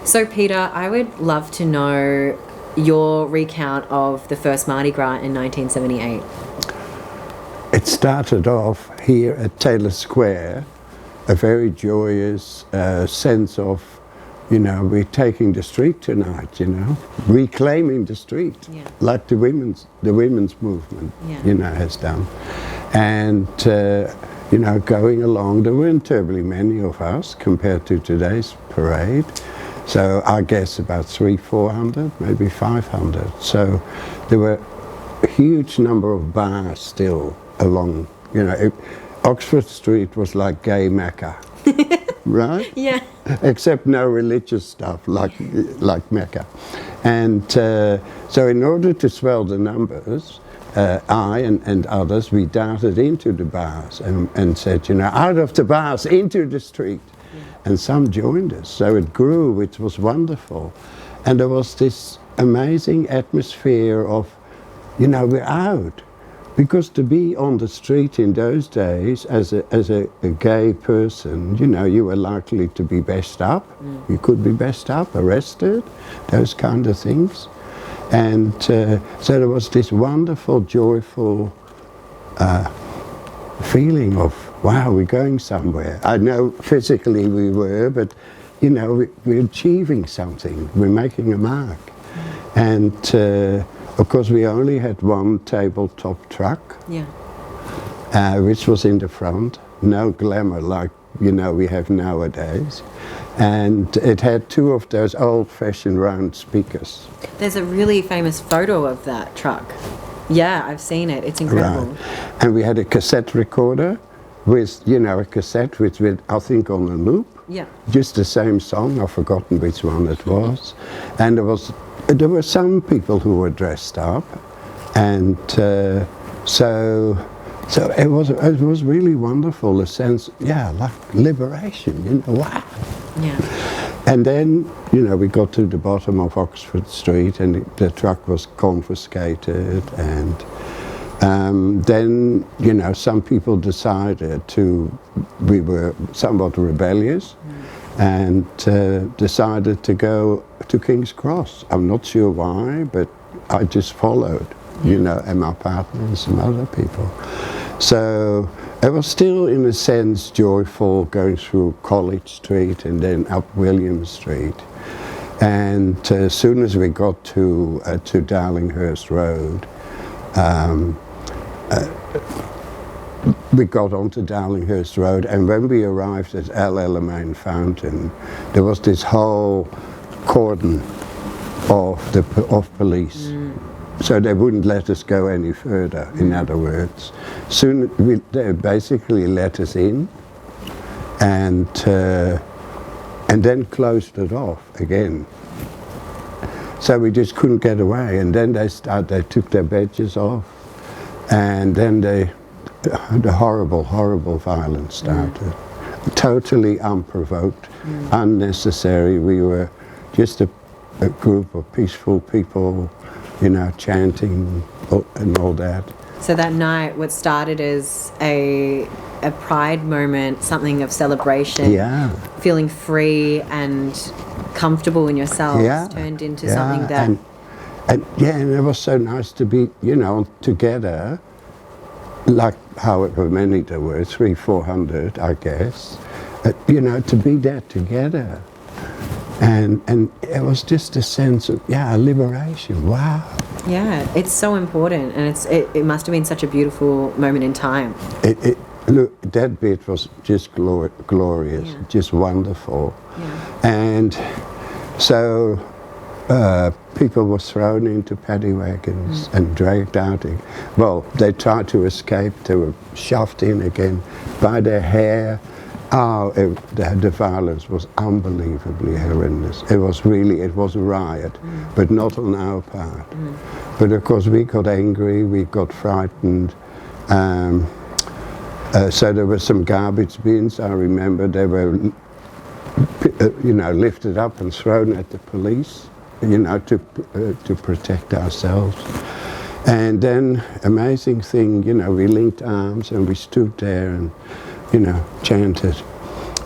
So, Peter, I would love to know your recount of the first Mardi Gras in 1978. It started off here at Taylor Square, a very joyous sense of, we're taking the street tonight, reclaiming the street, like the women's movement, has done. And, going along, there weren't terribly many of us compared to today's parade. So I guess about 300-400, maybe 500. So there were a huge number of bars still along, Oxford Street was like gay Mecca, right? Yeah. Except no religious stuff like Mecca. And so in order to swell the numbers, I and others, we darted into the bars and said, out of the bars, into the street. And some joined us, so it grew, which was wonderful. And there was this amazing atmosphere of, we're out. Because to be on the street in those days as a gay person, you were likely to be bashed up. You could be bashed up, arrested, those kind of things. And so there was this wonderful, joyful feeling of, wow, we're going somewhere. I know physically we were, but we're achieving something. We're making a mark. And of course we only had one tabletop truck, which was in the front. No glamour like we have nowadays. And it had two of those old-fashioned round speakers. There's a really famous photo of that truck. Yeah, I've seen it. It's incredible. Right. And we had a cassette recorder with, a cassette with I think on a loop. Yeah. Just the same song. I've forgotten which one it was. And there were some people who were dressed up, and so it was really wonderful. A sense, like liberation. Wow. Yeah. And then, we got to the bottom of Oxford Street and the truck was confiscated, and then, some people decided we were somewhat rebellious and decided to go to King's Cross. I'm not sure why, but I just followed, and my partner and some other people. So it was still, in a sense, joyful going through College Street and then up William Street. And as soon as we got to Darlinghurst Road, we got onto Darlinghurst Road, and when we arrived at El Alamein Fountain, there was this whole cordon of police. So they wouldn't let us go any further, in other words. They basically let us in and then closed it off again. So we just couldn't get away, and then they took their badges off, and then the horrible, horrible violence started. Totally unprovoked, unnecessary. We were just a group of peaceful people, chanting and all that. So that night, what started as a pride moment, something of celebration, feeling free and comfortable in yourselves, turned into something that... And it was so nice to be, together, like however many there were, 300-400, I guess, to be there together. And it was just a sense of, liberation, wow. Yeah, it's so important, and it must have been such a beautiful moment in time. Look, that bit was just glorious, just wonderful. Yeah. And so people were thrown into paddy wagons and dragged out. Well, they tried to escape, they were shoved in again by their hair. The violence was unbelievably horrendous. It was a riot, but not on our part. But of course we got angry, we got frightened. So there were some garbage bins, I remember. They were, lifted up and thrown at the police, to protect ourselves. And then, amazing thing, we linked arms and we stood there and chanted,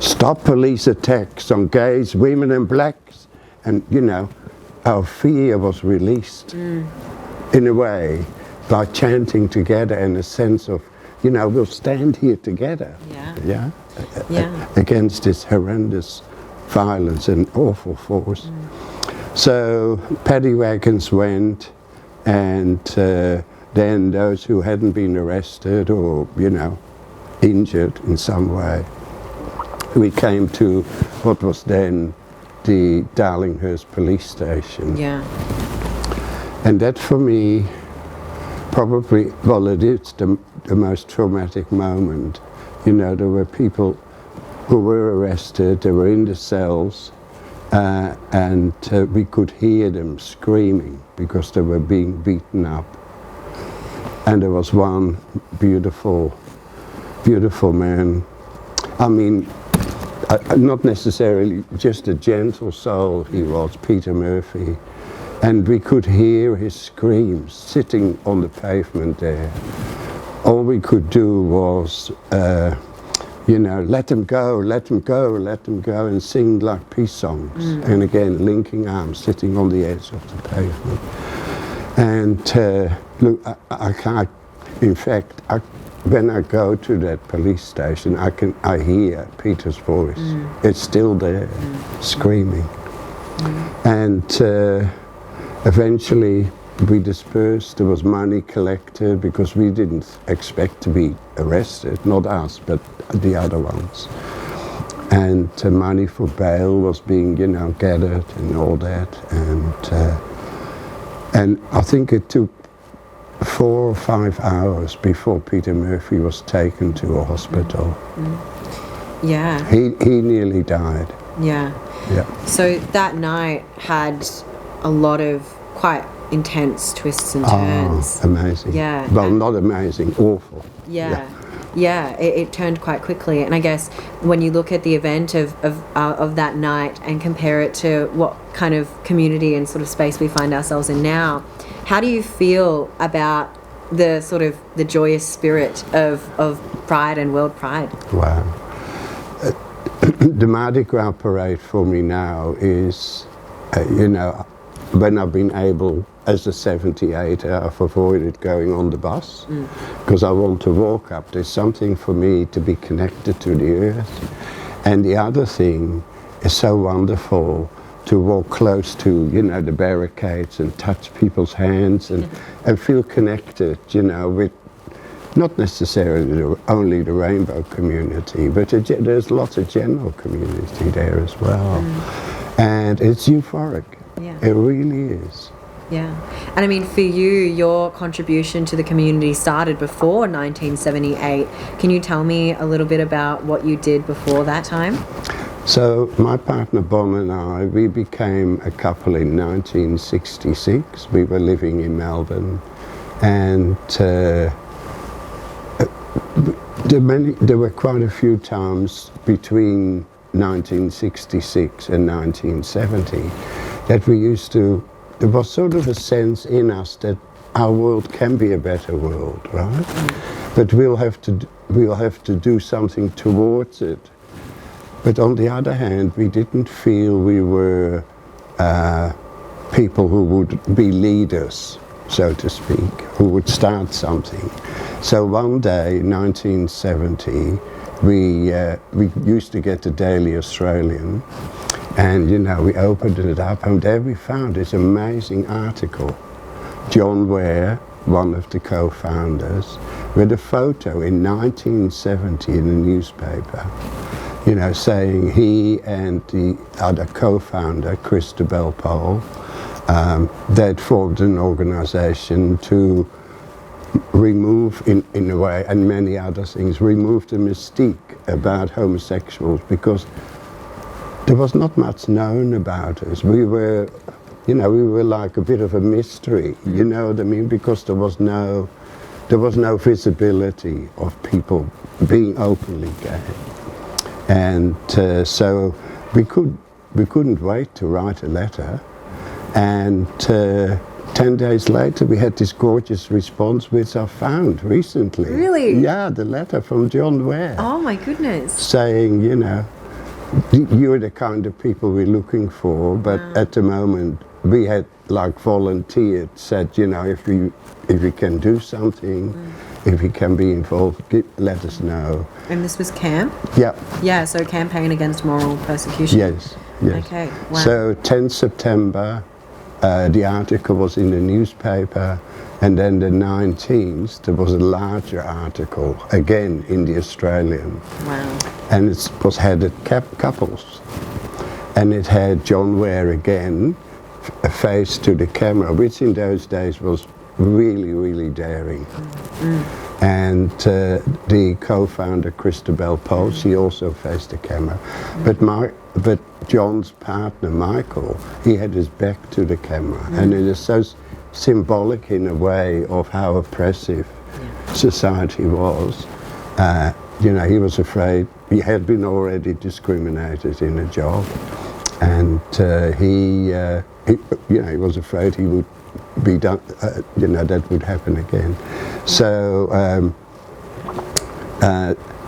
"Stop police attacks on gays, women and blacks. and you know, our fear was released in a way by chanting together, and a sense of, you know, we'll stand here together. Against this horrendous violence and awful force. So paddy wagons went, and then those who hadn't been arrested or, you know, injured in some way, we came to what was then the Darlinghurst police station. And that for me, probably, well, it is the most traumatic moment. You know, there were people who were arrested, they were in the cells, and we could hear them screaming because they were being beaten up. And there was one beautiful man. I mean, not necessarily just a gentle soul he was, Peter Murphy. And we could hear his screams sitting on the pavement there. All we could do was, you know, let them go, let them go, let them go, and sing like peace songs. And again, linking arms, sitting on the edge of the pavement. And look, I can't, in fact, when I go to that police station, I hear Peter's voice. It's still there, screaming. And eventually we dispersed. There was money collected because we didn't expect to be arrested, not us, but the other ones. And money for bail was being, you know, gathered and all that. And I think it took 4 or 5 hours before Peter Murphy was taken to a hospital. He nearly died. So that night had a lot of quite intense twists and turns. Amazing. Well, not amazing, awful. It turned quite quickly. And I guess when you look at the event of that night and compare it to what kind of community and sort of space we find ourselves in now, how do you feel about the sort of the joyous spirit of Pride and World Pride? Wow. The Mardi Gras parade for me now is, you know, when I've been able, as a 78er, I've avoided going on the bus because I want to walk up. There's something for me to be connected to the earth. And the other thing is so wonderful to walk close to, you know, the barricades and touch people's hands and feel connected, you know, with not necessarily only the rainbow community, but there's lots of general community there as well. And it's euphoric. It really is. And I mean, for you, your contribution to the community started before 1978. Can you tell me a little bit about what you did before that time? So my partner Bon and I, we became a couple in 1966. We were living in Melbourne, and there were quite a few times between 1966 and 1970 that we used to, there was sort of a sense in us that our world can be a better world, right? But we'll have to do something towards it. But on the other hand, we didn't feel we were people who would be leaders, so to speak, who would start something. So one day, 1970, we used to get the Daily Australian, and you know, we opened it up, and there we found this amazing article. John Ware, one of the co-founders, with a photo in 1970 in a newspaper, you know, saying he and the other co-founder, Christabel Pole, they'd formed an organization to remove, in a way, and many other things, remove the mystique about homosexuals, because there was not much known about us. We were, you know, we were like a bit of a mystery, you know what I mean? Because there was no visibility of people being openly gay. And so we couldn't wait to write a letter. And 10 days later, we had this gorgeous response, which I found recently. Really? Yeah, the letter from John Ware. Oh my goodness. Saying, you know, you're the kind of people we're looking for, but at the moment we had like volunteered, said, you know, if we can do something, if we can be involved, let us know. And this was CAMP? Yeah. Yeah, so Campaign Against Moral Persecution. Yes, yes. Okay, wow. So 10 September, the article was in the newspaper, and then the 19th, there was a larger article, again in the Australian. Wow. And it was headed Couples. And it had John Ware again, a face to the camera, which in those days was really, really daring. And the co-founder, Christabel Pole, she also faced the camera. But John's partner, Michael, he had his back to the camera. And it is so symbolic in a way of how oppressive society was. You know, he was afraid, he had been already discriminated in a job. And he was afraid he would be done, that would happen again. So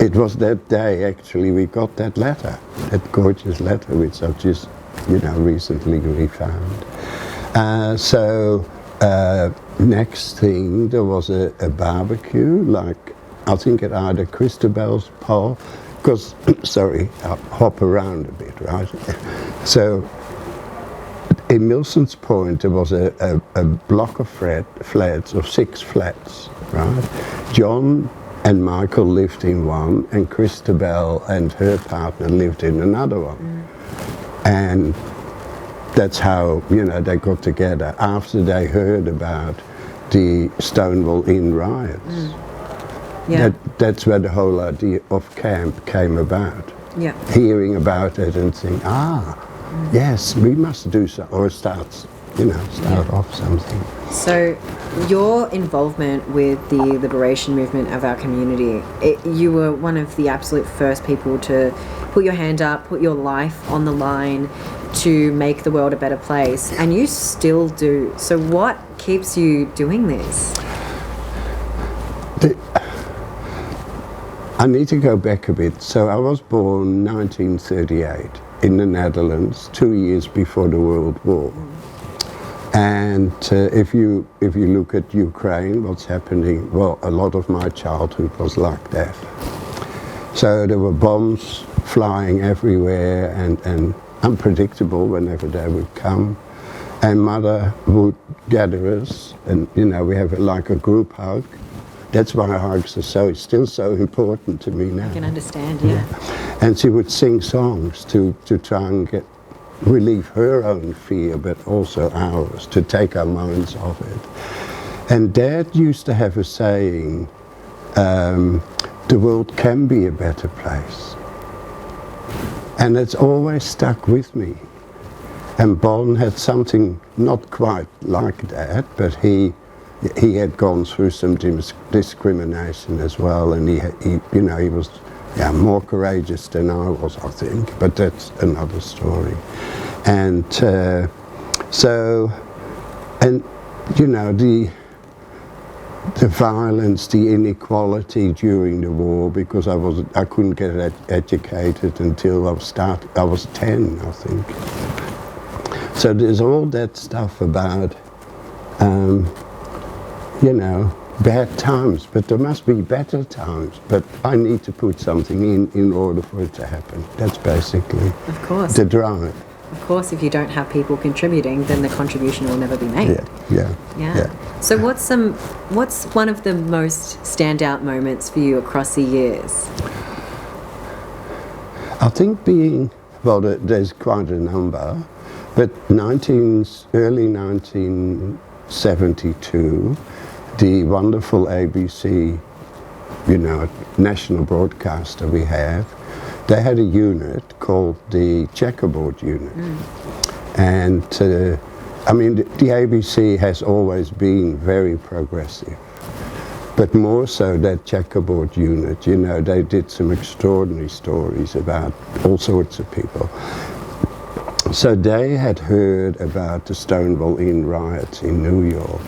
it was that day actually we got that letter, that gorgeous letter which I've just, recently refound. Next thing, there was a barbecue, like I think at either Christabel's Pole, because, sorry, I'll hop around a bit, right? So in Milson's Point, there was a block of flats, of 6 flats, right? John and Michael lived in one, and Christabel and her partner lived in another one. And that's how, they got together after they heard about the Stonewall Inn riots. Yeah. That's where the whole idea of camp came about. Yeah. Hearing about it and saying, yes, we must do so, or start off something. So your involvement with the liberation movement of our community, you were one of the absolute first people to put your hand up, put your life on the line to make the world a better place, and you still do. So what keeps you doing this? I need to go back a bit. So I was born 1938 in the Netherlands, 2 years before the World War. And if you look at Ukraine, what's happening, well, a lot of my childhood was like that. So there were bombs flying everywhere and unpredictable whenever they would come. And Mother would gather us, and we have like a group hug. That's why hugs are still so important to me now. I can understand, yeah. And she would sing songs to try and relieve her own fear, but also ours, to take our minds off it. And Dad used to have a saying, the world can be a better place. And it's always stuck with me. And Bon had something not quite like that, but he had gone through some discrimination as well, and he was more courageous than I was, I think, but that's another story. And the violence, the inequality during the war, because I couldn't get educated until I was 10, I think. So there's all that stuff about bad times, but there must be better times. But I need to put something in order for it to happen. That's basically the drive. Of course, if you don't have people contributing, then the contribution will never be made. Yeah. So what's one of the most standout moments for you across the years? I think there's quite a number, but early 1972, the wonderful ABC, national broadcaster we have, they had a unit called the Checkerboard Unit. And the ABC has always been very progressive, but more so that Checkerboard Unit, they did some extraordinary stories about all sorts of people. So they had heard about the Stonewall Inn riots in New York,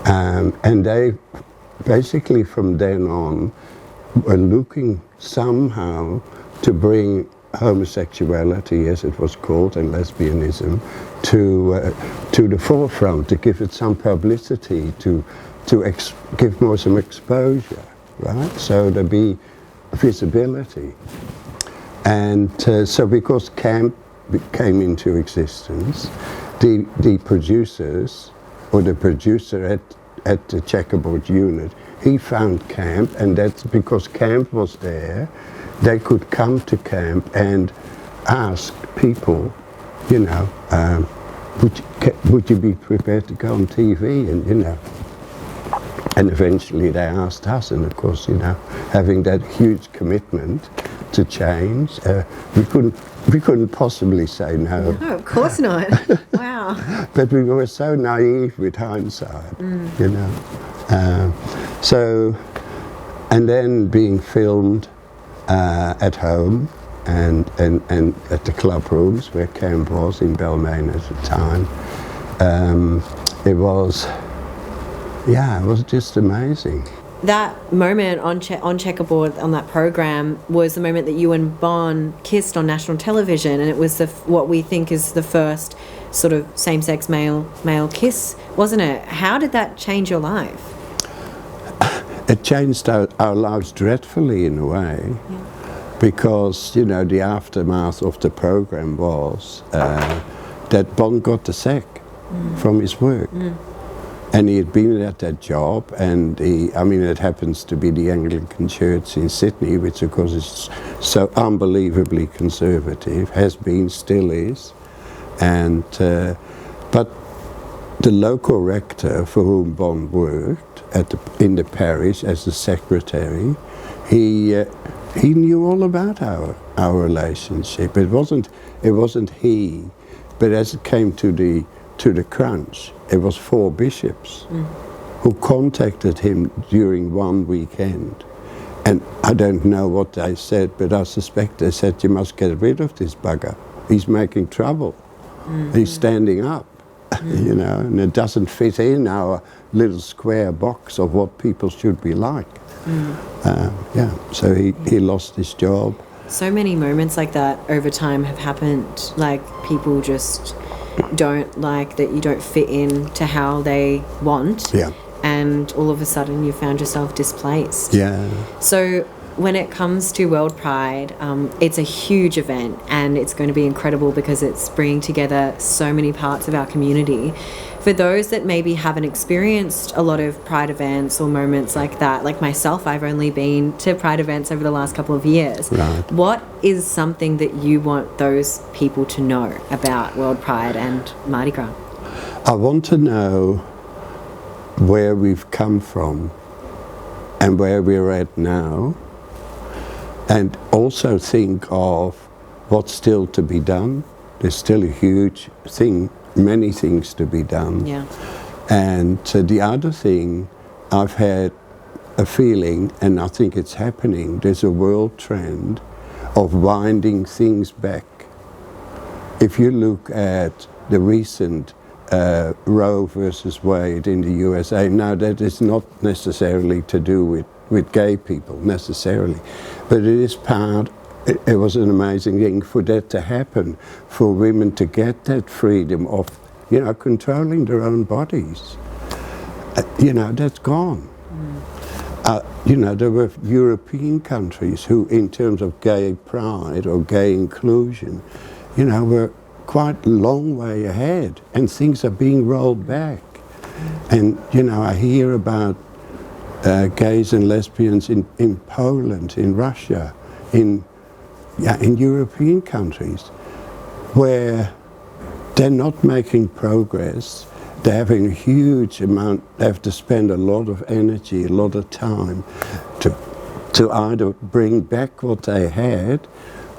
and they basically from then on were looking somehow to bring homosexuality, as it was called, and lesbianism, to the forefront, to give it some publicity, to give more some exposure, right? So there be visibility. And so because CAMP came into existence, the producers, or the producer at the checkerboard unit, he found CAMP, and that's because CAMP was there. They could come to CAMP and ask people, you know, would you be prepared to go on TV? And, you know, and eventually they asked us, and of course, you know, having that huge commitment to change, we couldn't possibly say no. No, of course not. Wow. But we were so naive with hindsight, you know. So, and then being filmed at home and at the club rooms where CAMP was in Balmain at the time, it was just amazing. That moment on Checkerboard, on that program, was the moment that you and Bon kissed on national television, and it was what we think is the first sort of same-sex male kiss, wasn't it? How did that change your life? It changed our lives dreadfully in a way, because, you know, the aftermath of the program was that Bon got the sack from his work. And he had been at that job, and it happens to be the Anglican Church in Sydney, which of course is so unbelievably conservative, has been, still is. And but the local rector for whom Bon worked in the parish as the secretary, he knew all about our relationship. It wasn't he, but as it came to the crunch, it was 4 bishops who contacted him during one weekend. And I don't know what they said, but I suspect they said, you must get rid of this bugger. He's making trouble. He's standing up, you know, and it doesn't fit in our little square box of what people should be like. So he lost his job. So many moments like that over time have happened, like people just don't like that you don't fit in to how they want, and all of a sudden you found yourself displaced. So when it comes to World Pride, it's a huge event, and it's going to be incredible because it's bringing together so many parts of our community. For those that maybe haven't experienced a lot of Pride events or moments like that, like myself, I've only been to Pride events over the last couple of years. Right. What is something that you want those people to know about World Pride and Mardi Gras? I want to know where we've come from and where we're at now, and also think of what's still to be done. There's still a huge thing, many things to be done. And the other thing, I've had a feeling, and I think it's happening, there's a world trend of winding things back. If you look at the recent Roe versus Wade in the USA, now that is not necessarily to do with gay people necessarily, but it is part. It was an amazing thing for that to happen, for women to get that freedom of, you know, controlling their own bodies. You know, that's gone. You know, there were European countries who, in terms of gay pride or gay inclusion, you know, were quite a long way ahead, and things are being rolled back. And, you know, I hear about gays and lesbians in Poland, in Russia, in European countries, where they're not making progress. They're having a huge amount, they have to spend a lot of energy, a lot of time to either bring back what they had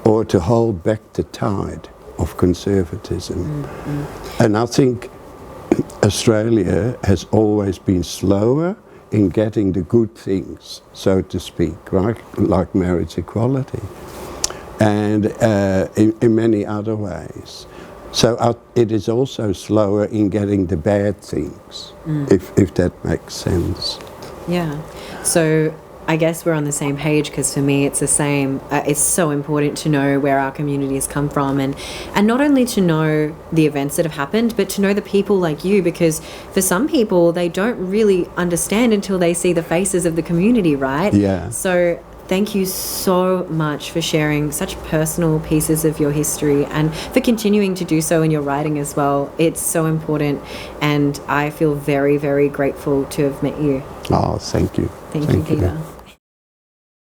or to hold back the tide of conservatism. And I think Australia has always been slower in getting the good things, so to speak, right? Like marriage equality, and in many other ways. So it is also slower in getting the bad things, if that makes sense. Yeah. So I guess we're on the same page, because for me it's the same. It's so important to know where our communities come from, and not only to know the events that have happened, but to know the people like you, because for some people they don't really understand until they see the faces of the community, right? Yeah. So thank you so much for sharing such personal pieces of your history, and for continuing to do so in your writing as well. It's so important, and I feel very, very grateful to have met you. Oh, thank you. Thank you, Peter.